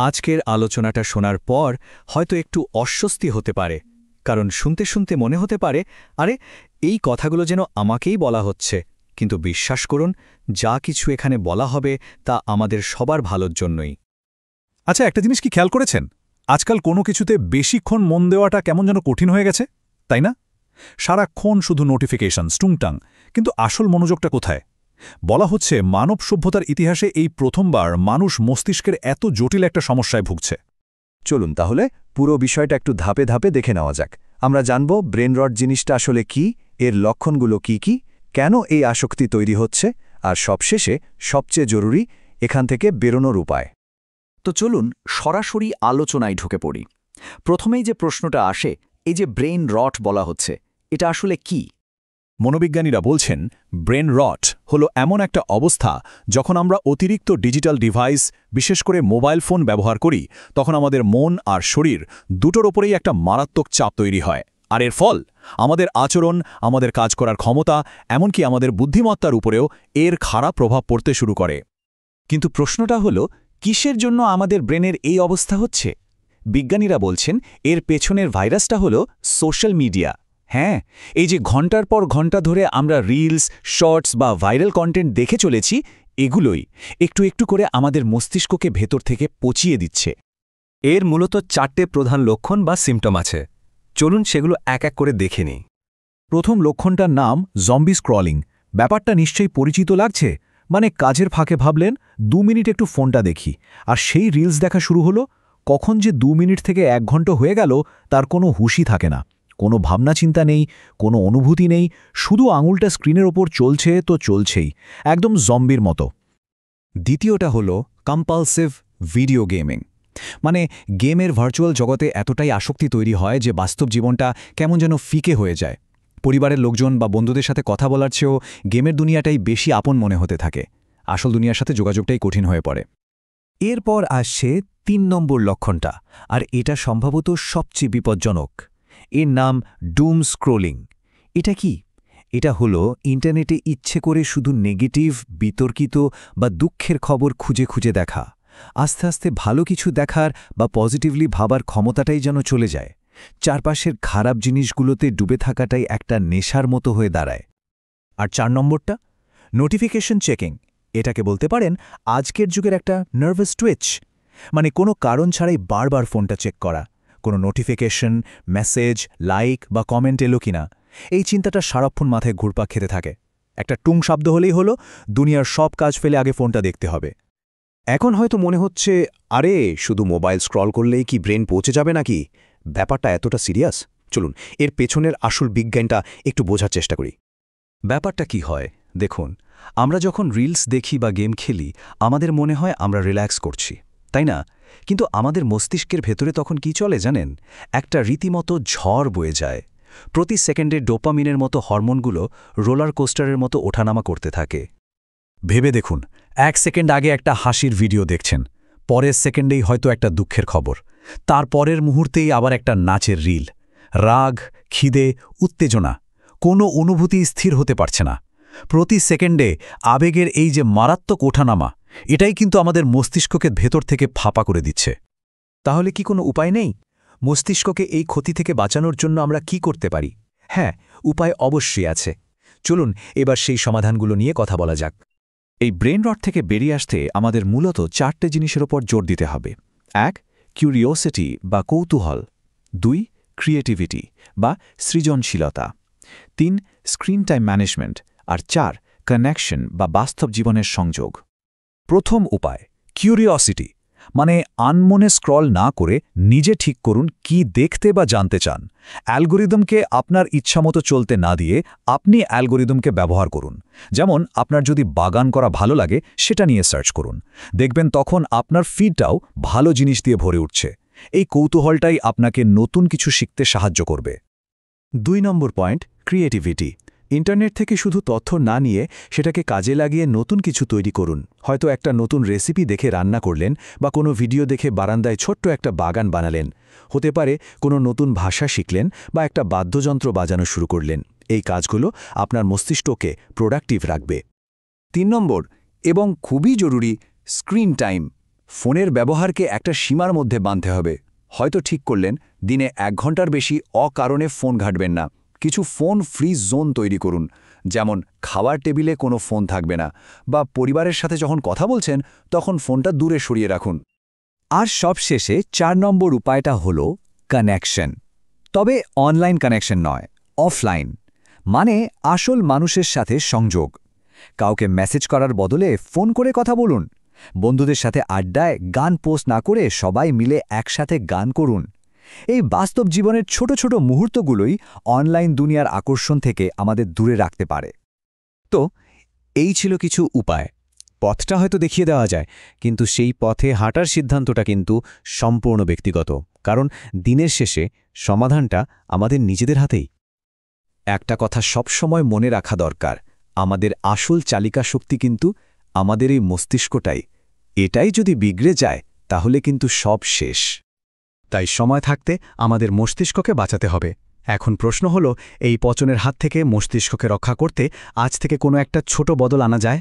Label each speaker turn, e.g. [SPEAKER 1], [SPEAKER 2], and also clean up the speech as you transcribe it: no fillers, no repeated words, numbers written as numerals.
[SPEAKER 1] আজকের আলোচনাটা শোনার পর হয়তো একটু অস্বস্তি হতে পারে, কারণ শুনতে শুনতে মনে হতে পারে আরে এই কথাগুলো যেন আমাকেই বলা হচ্ছে। কিন্তু বিশ্বাস করুন, যা কিছু এখানে বলা হবে তা আমাদের সবার ভালোর জন্যই।
[SPEAKER 2] আচ্ছা, একটা জিনিস কি খেয়াল করেছেন? আজকাল কোনো কিছুতে বেশিক্ষণ মন দেওয়াটা কেমন যেন কঠিন হয়ে গেছে, তাই না? সারাক্ষণ শুধু নোটিফিকেশন, স্টুংটাং, কিন্তু আসল মনোযোগটা কোথায়? বলা হচ্ছে মানব সভ্যতার ইতিহাসে এই প্রথমবার মানুষ মস্তিষ্কের এত জটিল একটা সমস্যায় ভুগছে।
[SPEAKER 3] চলুন তাহলে পুরো বিষয়টা একটু ধাপে ধাপে দেখে নেওয়া যাক। আমরা জানব ব্রেন রট জিনিসটা আসলে কি, এর লক্ষণগুলো কি কি, কেন এই আসক্তি তৈরি হচ্ছে, আর সবশেষে সবচেয়ে জরুরি এখান থেকে বেরোনোর উপায়।
[SPEAKER 4] তো চলুন সরাসরি আলোচনায় ঢুকে পড়ি। প্রথমেই যে প্রশ্নটা আসে, এই যে ব্রেইন রট বলা হচ্ছে, এটা আসলে কি?
[SPEAKER 2] মনোবিজ্ঞানীরা বলছেন ব্রেন রট হলো এমন একটা অবস্থা যখন আমরা অতিরিক্ত ডিজিটাল ডিভাইস, বিশেষ করে মোবাইল ফোন ব্যবহার করি, তখন আমাদের মন আর শরীর দুটোর ওপরেই একটা মারাত্মক চাপ তৈরি হয়। আর এর ফল আমাদের আচরণ, আমাদের কাজ করার ক্ষমতা, এমনকি আমাদের বুদ্ধিমত্তার উপরেও এর খারাপ প্রভাব পড়তে শুরু করে।
[SPEAKER 5] কিন্তু প্রশ্নটা হলো, কিসের জন্য আমাদের ব্রেনের এই অবস্থা হচ্ছে? বিজ্ঞানীরা বলছেন এর পেছনের ভাইরাসটা হলো সোশ্যাল মিডিয়া। হ্যাঁ, এই যে ঘন্টার পর ঘন্টা ধরে আমরা রিলস, শর্টস বা ভাইরাল কন্টেন্ট দেখে চলেছি, এগুলোই একটু একটু করে আমাদের মস্তিষ্ককে ভেতর থেকে পচিয়ে দিচ্ছে।
[SPEAKER 6] এর মূলত 4টে প্রধান লক্ষণ বা সিম্পটম আছে। চলুন সেগুলো এক এক করে দেখে নিই।
[SPEAKER 2] প্রথম লক্ষণটার নাম জম্বি স্ক্রলিং। ব্যাপারটা নিশ্চয়ই পরিচিত লাগছে। মানে কাজের ফাঁকে ভাবলেন 2 মিনিট একটু ফোনটা দেখি, আর সেই রিলস দেখা শুরু হলো। কখন যে 2 মিনিট থেকে 1 ঘন্টা হয়ে গেল তার কোনো হুঁশই থাকে না। কোনো ভাবনা চিন্তা নেই, কোনো অনুভূতি নেই, শুধু আঙুলটা স্ক্রিনের ওপর চলছে তো চলছেই, একদম জম্বির মতো। দ্বিতীয়টা হলো কম্পালসিভ ভিডিও গেমিং। মানে গেমের ভার্চুয়াল জগতে এতটাই আসক্তি তৈরি হয় যে বাস্তব জীবনটা কেমন যেন ফিকে হয়ে যায়। পরিবারের লোকজন বা বন্ধুদের সাথে কথা বলার চেয়েও গেমের দুনিয়াটাই বেশি আপন মনে হতে থাকে। আসল দুনিয়ার সাথে যোগাযোগটাই কঠিন হয়ে পড়ে।
[SPEAKER 5] এরপর আসছে 3 নম্বর লক্ষণটা, আর এটা সম্ভবত সবচেয়ে বিপজ্জনক। এর নাম ডুম স্ক্রোলিং। এটা কি? এটা হলো ইন্টারনেটে ইচ্ছে করে শুধু নেগেটিভ, বিতর্কিত বা দুঃখের খবর খুঁজে খুঁজে দেখা। আস্তে আস্তে ভালো কিছু দেখার বা পজিটিভলি ভাবার ক্ষমতাটাই যেন চলে যায়। চারপাশের খারাপ জিনিসগুলোতে ডুবে থাকাটাই একটা নেশার মতো হয়ে দাঁড়ায়। আর 4 নম্বরটা নোটিফিকেশন চেকিং। এটাকে বলতে পারেন আজকের যুগের একটা নার্ভাস টুইচ। মানে কোনো কারণ ছাড়াই বারবার ফোনটা চেক করা, কোনো নোটিফিকেশন, মেসেজ, লাইক বা কমেন্ট এলো কিনা, এই চিন্তাটা সারাক্ষণ মাথায় ঘুরপাক খেতে থাকে। একটা টুং শব্দ হলেই হলো দুনিয়ার সব কাজ ফেলে আগে ফোনটা দেখতে হবে।
[SPEAKER 3] এখন হয়তো মনে হচ্ছে, আরে শুধু মোবাইল স্ক্রল করলেই কি ব্রেন পৌঁছে যাবে নাকি? ব্যাপারটা এতটা সিরিয়াস? চলুন এর পেছনের আসল বিজ্ঞানটা একটু বোঝার চেষ্টা করি।
[SPEAKER 4] ব্যাপারটা কি হয় দেখুন, আমরা যখন রিলস দেখি বা গেম খেলি, আমাদের মনে হয় আমরা রিল্যাক্স করছি, তাই না? কিন্তু আমাদের মস্তিষ্কের ভেতরে তখন কি চলে জানেন? একটা রীতিমতো ঝড় বয়ে যায়। প্রতি সেকেন্ডে ডোপামিনের মতো হরমোনগুলো রোলার কোস্টারের মতো ওঠানামা করতে থাকে।
[SPEAKER 2] ভেবে দেখুন, 1 সেকেন্ড আগে একটা হাসির ভিডিও দেখছেন, পরের সেকেন্ডেই হয়তো একটা দুঃখের খবর, তার পরের মুহূর্তেই আবার একটা নাচের রিল। রাগ, খিদে, উত্তেজনা, কোনো অনুভূতি স্থির হতে পারছে না। প্রতি সেকেন্ডে আবেগের এই যে মারাত্মক ওঠানামা, এটাই কিন্তু আমাদের মস্তিষ্ককে ভেতর থেকে ফাঁপা করে দিচ্ছে।
[SPEAKER 5] তাহলে কি কোনো উপায় নেই? মস্তিষ্ককে এই ক্ষতি থেকে বাঁচানোর জন্য আমরা কি করতে পারি? হ্যাঁ, উপায় অবশ্যই আছে। চলুন এবার সেই সমাধানগুলো নিয়ে কথা বলা যাক।
[SPEAKER 1] এই ব্রেন রট থেকে বেরিয়ে আসতে আমাদের মূলত 4টে জিনিসের ওপর জোর দিতে হবে। 1. কিউরিওসিটি বা কৌতূহল। 2. ক্রিয়েটিভিটি বা সৃজনশীলতা। 3. Screen time management. আর 4. কানেকশন বা বাস্তব জীবনের সংযোগ।
[SPEAKER 2] প্রথম উপায় কিউরিওসিটি, মানে আনমনে স্ক্রল না করে নিজে ঠিক করুন কি দেখতে বা জানতে চান। অ্যালগোরিদমকে আপনার ইচ্ছামতো চলতে না দিয়ে আপনি অ্যালগোরিদমকে ব্যবহার করুন। যেমন আপনার যদি বাগান করা ভালো লাগে, সেটা নিয়ে সার্চ করুন। দেখবেন তখন আপনার ফিডটাও ভালো জিনিস দিয়ে ভরে উঠছে। এই কৌতূহলটাই আপনাকে নতুন কিছু শিখতে সাহায্য করবে।
[SPEAKER 5] 2 নম্বর পয়েন্ট, ক্রিয়েটিভিটি। ইন্টারনেট থেকে শুধু তথ্য না নিয়ে সেটাকে কাজে লাগিয়ে নতুন কিছু তৈরি করুন। হয়তো একটা নতুন রেসিপি দেখে রান্না করলেন, বা কোনো ভিডিও দেখে বারান্দায় ছোট্ট একটা বাগান বানালেন। হতে পারে কোনো নতুন ভাষা শিখলেন বা একটা বাদ্যযন্ত্র বাজানো শুরু করলেন। এই কাজগুলো আপনার মস্তিষ্ককে প্রোডাক্টিভ রাখবে।
[SPEAKER 3] 3 নম্বর এবং খুবই জরুরি, স্ক্রিন টাইম। ফোনের ব্যবহারকে একটা সীমার মধ্যে বাঁধতে হবে। হয়তো ঠিক করলেন দিনে 1 ঘন্টার বেশি অকারণে ফোন ঘাঁটবেন না। কিছু ফোন ফ্রি জোন তৈরি করুন, যেমন খাওয়ার টেবিলে কোনো ফোন থাকবে না, বা পরিবারের সাথে যখন কথা বলছেন তখন ফোনটা দূরে সরিয়ে রাখুন।
[SPEAKER 5] আর সবশেষে 4 নম্বর উপায়টা হল কানেকশন। তবে অনলাইন কানেকশন নয়, অফলাইন, মানে আসল মানুষের সাথে সংযোগ। কাউকে মেসেজ করার বদলে ফোন করে কথা বলুন। বন্ধুদের সাথে আড্ডায় গান পোস্ট না করে সবাই মিলে একসাথে গান করুন। এই বাস্তব জীবনের ছোট ছোট মুহূর্তগুলোই অনলাইন দুনিয়ার আকর্ষণ থেকে আমাদের দূরে রাখতে পারে।
[SPEAKER 2] তো এই ছিল কিছু উপায়। পথটা হয়তো দেখিয়ে দেওয়া যায়, কিন্তু সেই পথে হাঁটার সিদ্ধান্তটা কিন্তু সম্পূর্ণ ব্যক্তিগত, কারণ দিনের শেষে সমাধানটা আমাদের নিজেদের হাতেই। একটা কথা সবসময় মনে রাখা দরকার, আমাদের আসল চালিকা শক্তি কিন্তু আমাদের এই মস্তিষ্কটাই। এটাই যদি বিগড়ে যায় তাহলে কিন্তু সব শেষ। তাই সময় থাকতে আমাদের মস্তিষ্ককে বাঁচাতে হবে। এখন প্রশ্ন হলো, এই পচনের হাত থেকে মস্তিষ্ককে রক্ষা করতে আজ থেকে কোনো একটা ছোট বদল আনা যায়?